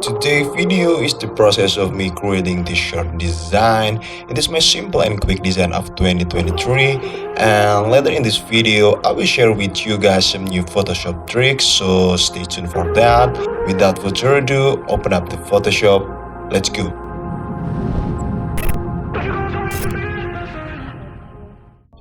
Today's video is the process of me creating this shirt design. It is my simple and quick design of 2023, and later in this video I will share with you guys some new Photoshop tricks, so stay tuned for that. Without further ado, open up the Photoshop. Let's go.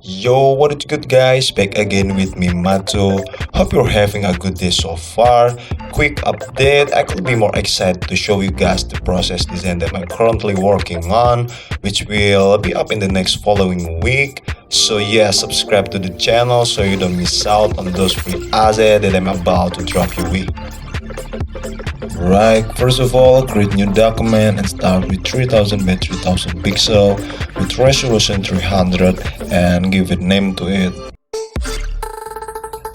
Yo, what is good guys, back again with me Mato. Hope you're having a good day so far. Quick update, I could be more excited to show you guys the process design that I'm currently working on, which will be up in the next following week. So yeah, subscribe to the channel so you don't miss out on those free assets that I'm about to drop your way. Right, first of all, create new document and start with 3000 by 3000 pixel with resolution 300 and give it name to it.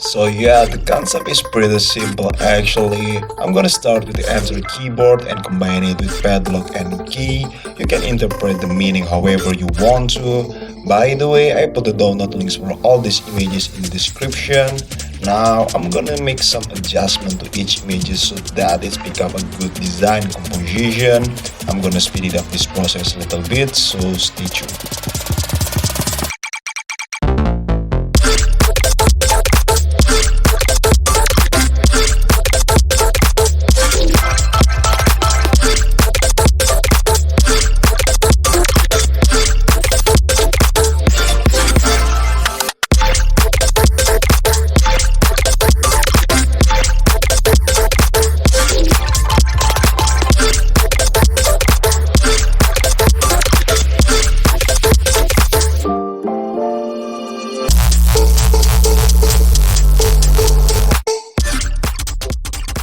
So yeah, the concept is pretty simple actually. I'm gonna start with the enter keyboard and combine it with padlock and key. You can interpret the meaning however you want to. By the way, I put the download links for all these images in the description. Now I'm gonna make some adjustment to each image so that it's become a good design composition. I'm gonna speed it up this process a little bit, so stay tuned.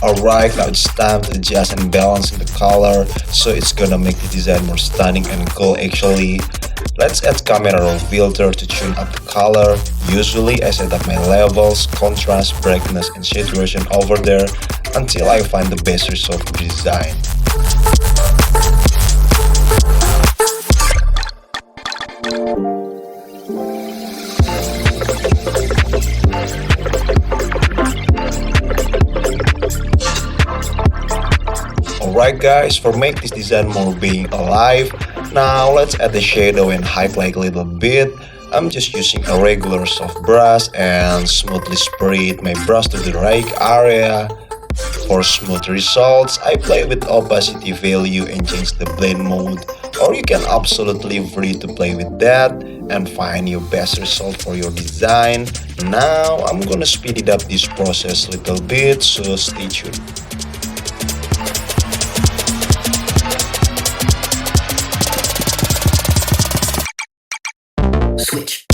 Alright, now it's time to adjust and balance the color, so it's gonna make the design more stunning and cool actually. Let's add camera raw filter to tune up the color. Usually I set up my levels, contrast, brightness and saturation over there until I find the best result for the design. Alright guys, for make this design more being alive, now let's add the shadow and highlight a little bit. I'm just using a regular soft brush and smoothly spread my brush to the right area. For smooth results, I play with opacity value and change the blend mode, or you can absolutely free to play with that and find your best result for your design. Now I'm gonna speed it up this process a little bit, so stay tuned. Switch.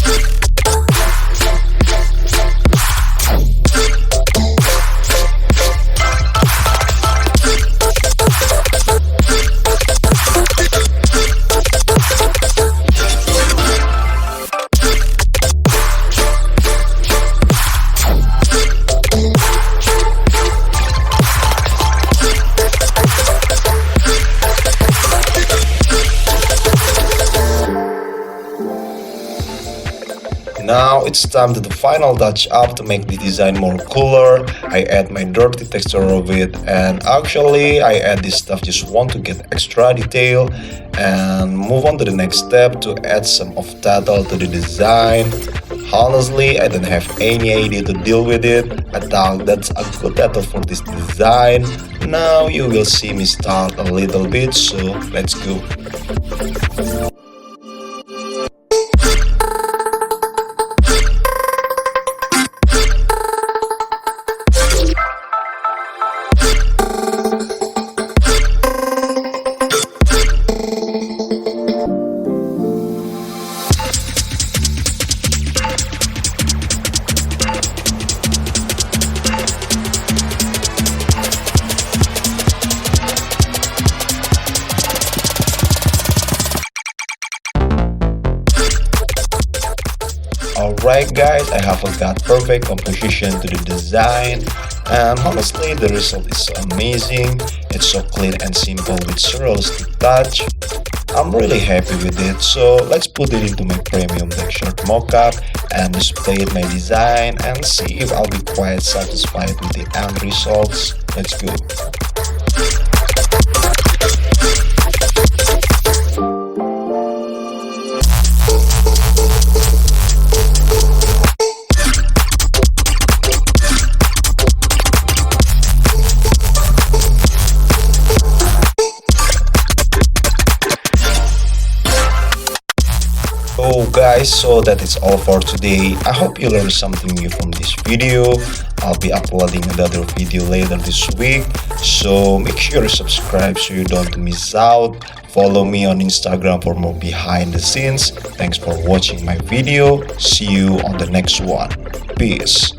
Now it's time to the final touch up to make the design more cooler. I add my dirty texture of it, and actually I add this stuff just want to get extra detail and move on to the next step to add some of title to the design. Honestly, I don't have any idea to deal with it. I thought that's a good title for this design. Now you will see me start a little bit, so let's go. Alright guys, I have got perfect composition to the design, and honestly the result is so amazing. It's so clean and simple with surrealistic touch. I'm really happy with it, so let's put it into my premium black shirt mockup and display my design and see if I'll be quite satisfied with the end results. Let's go. So guys, so that is all for today. I hope you learned something new from this video. I'll be uploading another video later this week. So make sure you subscribe so you don't miss out. Follow me on Instagram for more behind the scenes. Thanks for watching my video. See you on the next one. Peace.